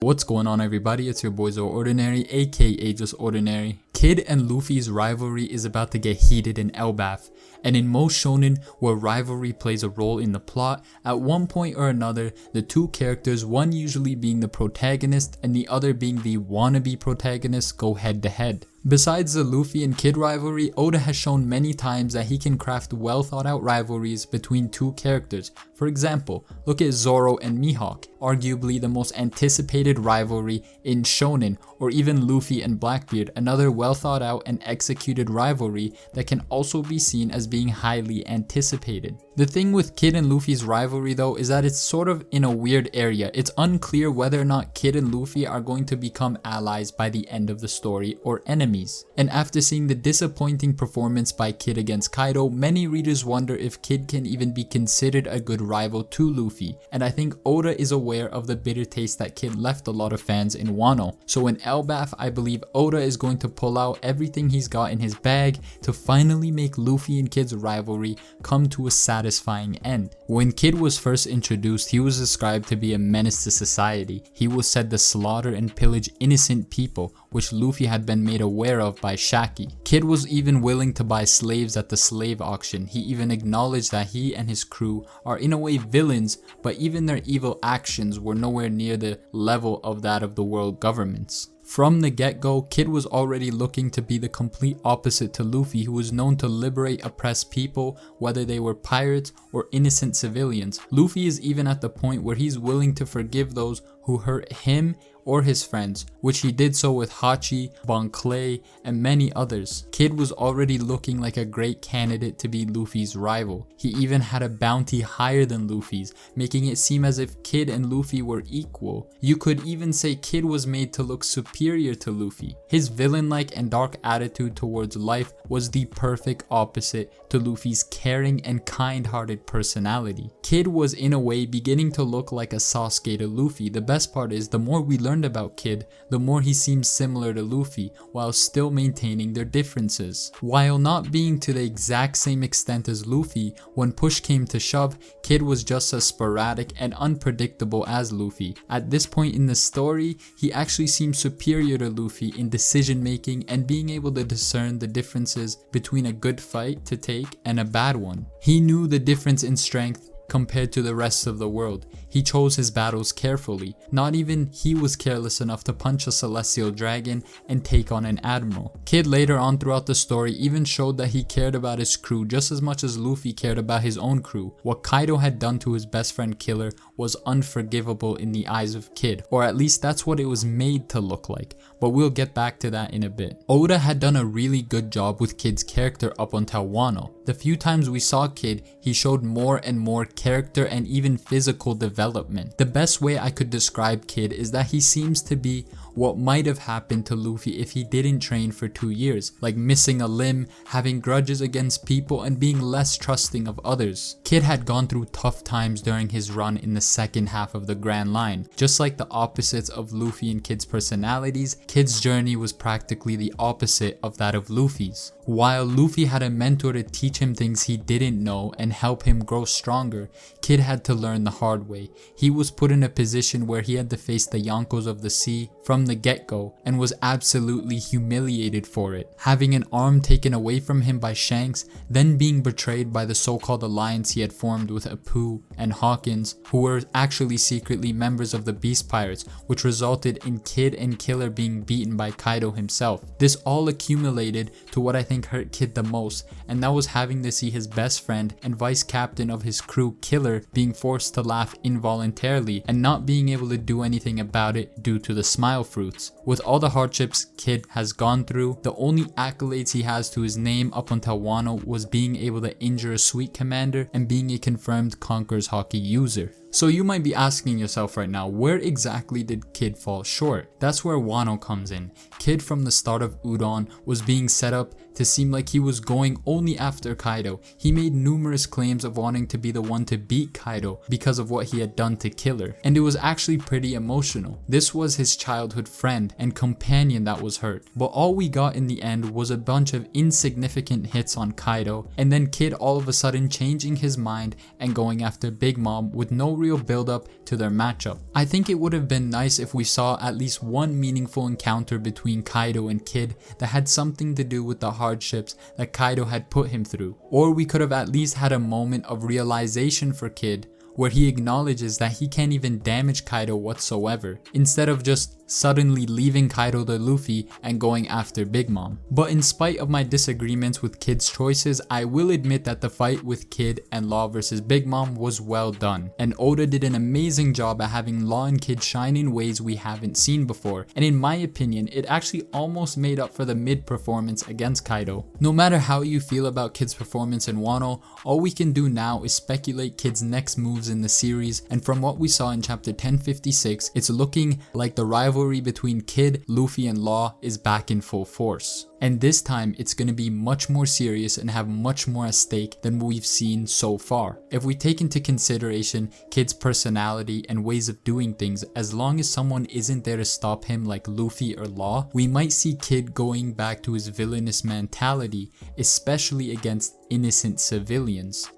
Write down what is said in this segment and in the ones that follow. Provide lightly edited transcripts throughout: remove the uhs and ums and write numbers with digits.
What's going on, everybody? It's your boy Zo Ordinary, aka Just Ordinary. Kid and Luffy's rivalry is about to get heated in Elbaf, and in most shonen where rivalry plays a role in the plot, at one point or another, the two characters, one usually being the protagonist and the other being the wannabe protagonist, go head to head. Besides the Luffy and Kid rivalry, Oda has shown many times that he can craft well thought out rivalries between two characters. For example, look at Zoro and Mihawk, arguably the most anticipated rivalry in shonen, or even Luffy and Blackbeard, another well thought out and executed rivalry that can also be seen as being highly anticipated. The thing with Kid and Luffy's rivalry though is that it's sort of in a weird area. It's unclear whether or not Kid and Luffy are going to become allies by the end of the story or enemies. And after seeing the disappointing performance by Kid against Kaido, many readers wonder if Kid can even be considered a good rival to Luffy. And I think Oda is aware of the bitter taste that Kid left a lot of fans in Wano. So in Elbaf, I believe Oda is going to pull out everything he's got in his bag to finally make Luffy and Kid's rivalry come to a satisfying end. When Kid was first introduced, he was described to be a menace to society. He was said to slaughter and pillage innocent people, which Luffy had been made aware of by Shaki. Kid was even willing to buy slaves at the slave auction. He even acknowledged that he and his crew are in a way villains, but even their evil actions were nowhere near the level of that of the world governments. From the get-go, Kid was already looking to be the complete opposite to Luffy, who was known to liberate oppressed people, whether they were pirates or innocent civilians. Luffy is even at the point where he's willing to forgive those who hurt him or his friends, which he did so with Hachi, Bon Clay, and many others. Kid was already looking like a great candidate to be Luffy's rival. He even had a bounty higher than Luffy's, making it seem as if Kid and Luffy were equal. You could even say Kid was made to look superior to Luffy. His villain-like and dark attitude towards life was the perfect opposite to Luffy's caring and kind-hearted personality. Kid was in a way beginning to look like a Sasuke to Luffy. The best part is, the more we learned about Kid, the more he seems similar to Luffy, while still maintaining their differences. While not being to the exact same extent as Luffy, when push came to shove, Kid was just as sporadic and unpredictable as Luffy. At this point in the story, he actually seems superior to Luffy in decision making and being able to discern the differences between a good fight to take and a bad one. He knew the difference in strength compared to the rest of the world. He chose his battles carefully. Not even he was careless enough to punch a celestial dragon and take on an admiral. Kid later on throughout the story even showed that he cared about his crew just as much as Luffy cared about his own crew. What Kaido had done to his best friend Killer was unforgivable in the eyes of Kid, or at least that's what it was made to look like, but we'll get back to that in a bit. Oda had done a really good job with Kid's character up until Wano. The few times we saw Kid, he showed more and more character and even physical development. The best way I could describe Kid is that he seems to be what might have happened to Luffy if he didn't train for 2 years, like missing a limb, having grudges against people, and being less trusting of others. Kid had gone through tough times during his run in the second half of the Grand Line. Just like the opposites of Luffy and Kid's personalities, Kid's journey was practically the opposite of that of Luffy's. While Luffy had a mentor to teach him things he didn't know and help him grow stronger, Kid had to learn the hard way. He was put in a position where he had to face the Yonkos of the sea from the get-go and was absolutely humiliated for it. Having an arm taken away from him by Shanks, then being betrayed by the so-called alliance he had formed with Apu and Hawkins, who were actually secretly members of the Beast Pirates, which resulted in Kid and Killer being beaten by Kaido himself. This all accumulated to what I think hurt Kid the most, and that was having to see his best friend and vice captain of his crew, Killer, being forced to laugh involuntarily and not being able to do anything about it due to the smile fruits. With all the hardships Kid has gone through, the only accolades he has to his name up until Wano was being able to injure a sweet commander and being a confirmed Conqueror's Haki user. So you might be asking yourself right now, where exactly did Kid fall short? That's where Wano comes in. Kid from the start of Udon was being set up to seem like he was going only after Kaido. He made numerous claims of wanting to be the one to beat Kaido because of what he had done to Killer, and it was actually pretty emotional. This was his childhood friend and companion that was hurt, but all we got in the end was a bunch of insignificant hits on Kaido, and then Kid all of a sudden changing his mind and going after Big Mom with no real build up to their matchup. I think it would have been nice if we saw at least one meaningful encounter between Kaido and Kid that had something to do with the hardships that Kaido had put him through. Or we could have at least had a moment of realization for Kid where he acknowledges that he can't even damage Kaido whatsoever, instead of just suddenly leaving Kaido to Luffy and going after Big Mom. But in spite of my disagreements with Kid's choices, I will admit that the fight with Kid and Law versus Big Mom was well done, and Oda did an amazing job at having Law and Kid shine in ways we haven't seen before, and in my opinion it actually almost made up for the mid performance against Kaido. No matter how you feel about Kid's performance in Wano, all we can do now is speculate Kid's next moves in the series, and from what we saw in chapter 1056, it's looking like the rivalry between Kid, Luffy and Law is back in full force. And this time it's going to be much more serious and have much more at stake than we've seen so far. If we take into consideration Kid's personality and ways of doing things, as long as someone isn't there to stop him like Luffy or Law, we might see Kid going back to his villainous mentality, especially against innocent civilians.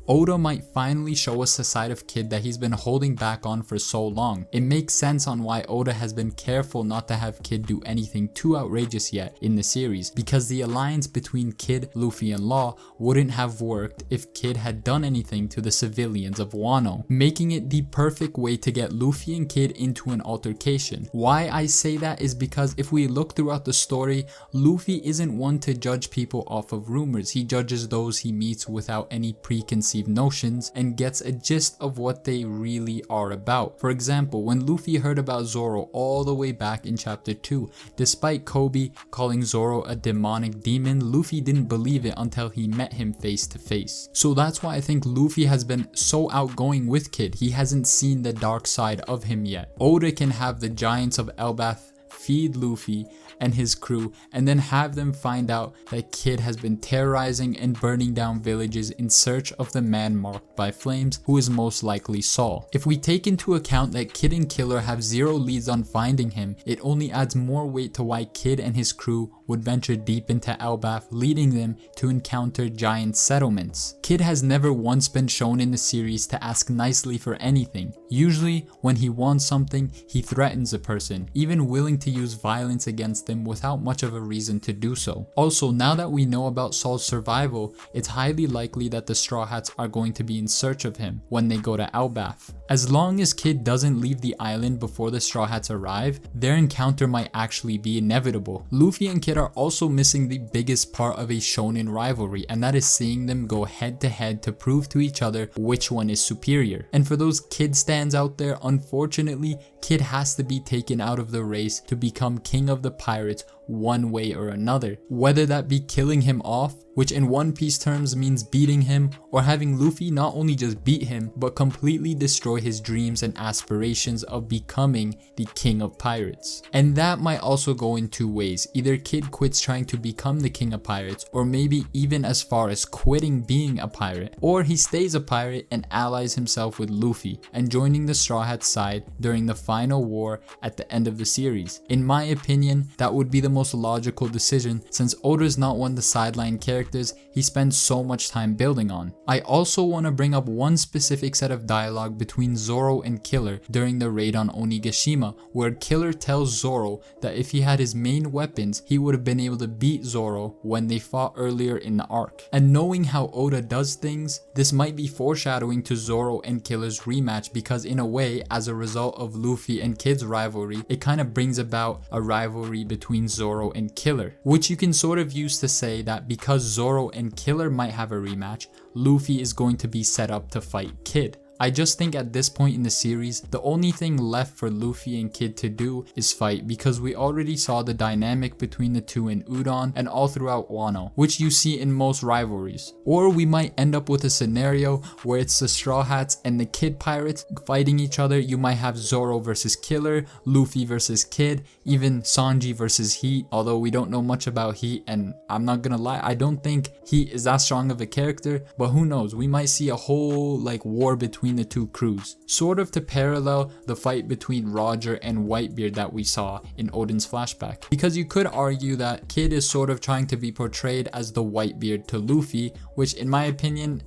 Oda might finally show us a side of Kid that he's been holding back on for so long. It makes sense on why Oda has been careful not to have Kid do anything too outrageous yet in the series, because the alliance between Kid, Luffy and Law wouldn't have worked if Kid had done anything to the civilians of Wano, making it the perfect way to get Luffy and Kid into an altercation. Why I say that is because if we look throughout the story, Luffy isn't one to judge people off of rumors. He judges those he meets without any preconceived notions and gets a gist of what they really are about. For example, when Luffy heard about Zoro all the way back in chapter 2, despite Kobe calling Zoro a demonic demon, Luffy didn't believe it until he met him face to face. So that's why I think Luffy has been so outgoing with Kid. He hasn't seen the dark side of him yet. Oda can have the giants of Elbaf feed Luffy and his crew, and then have them find out that Kid has been terrorizing and burning down villages in search of the man marked by flames, who is most likely Saul. If we take into account that Kid and Killer have zero leads on finding him, it only adds more weight to why Kid and his crew would venture deep into Elbaf, leading them to encounter giant settlements. Kid has never once been shown in the series to ask nicely for anything. Usually, when he wants something, he threatens a person, even willing to use violence against them without much of a reason to do so. Also, now that we know about Saul's survival, it's highly likely that the Straw Hats are going to be in search of him when they go to Elbaf. As long as Kid doesn't leave the island before the Straw Hats arrive, their encounter might actually be inevitable. Luffy and Kid are also missing the biggest part of a shonen rivalry, and that is seeing them go head to head to prove to each other which one is superior. And for those Kid stands out there, unfortunately, Kid has to be taken out of the race to become king of the pirates one way or another, whether that be killing him off, which in One Piece terms means beating him, or having Luffy not only just beat him but completely destroy his dreams and aspirations of becoming the king of pirates. And that might also go in two ways. Either Kid quits trying to become the king of pirates, or maybe even as far as quitting being a pirate, or he stays a pirate and allies himself with Luffy and joining the Straw Hats side during the final war at the end of the series. In my opinion, that would be the most logical decision, since Oda's not one of the sideline characters he spends so much time building on. I also want to bring up one specific set of dialogue between Zoro and Killer during the raid on Onigashima, where Killer tells Zoro that if he had his main weapons, he would have been able to beat Zoro when they fought earlier in the arc. And knowing how Oda does things, this might be foreshadowing to Zoro and Killer's rematch, because in a way, as a result of Luffy and Kid's rivalry, it kind of brings about a rivalry between Zoro and Killer, which you can sort of use to say that because Zoro and Killer might have a rematch, Luffy is going to be set up to fight Kid. I just think at this point in the series, the only thing left for Luffy and Kid to do is fight, because we already saw the dynamic between the two in Udon and all throughout Wano, which you see in most rivalries. Or we might end up with a scenario where it's the Straw Hats and the Kid Pirates fighting each other. You might have Zoro versus Killer, Luffy versus Kid, even Sanji versus Heat, although we don't know much about Heat, and I'm not gonna lie, I don't think Heat is that strong of a character, but who knows, we might see a whole war between between the two crews, sort of to parallel the fight between Roger and Whitebeard that we saw in Oden's flashback. Because you could argue that Kid is sort of trying to be portrayed as the Whitebeard to Luffy, which in my opinion,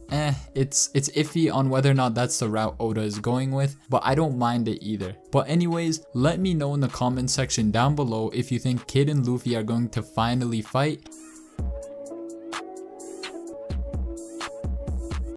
it's iffy on whether or not that's the route Oda is going with, but I don't mind it either. But anyways, let me know in the comment section down below if you think Kid and Luffy are going to finally fight,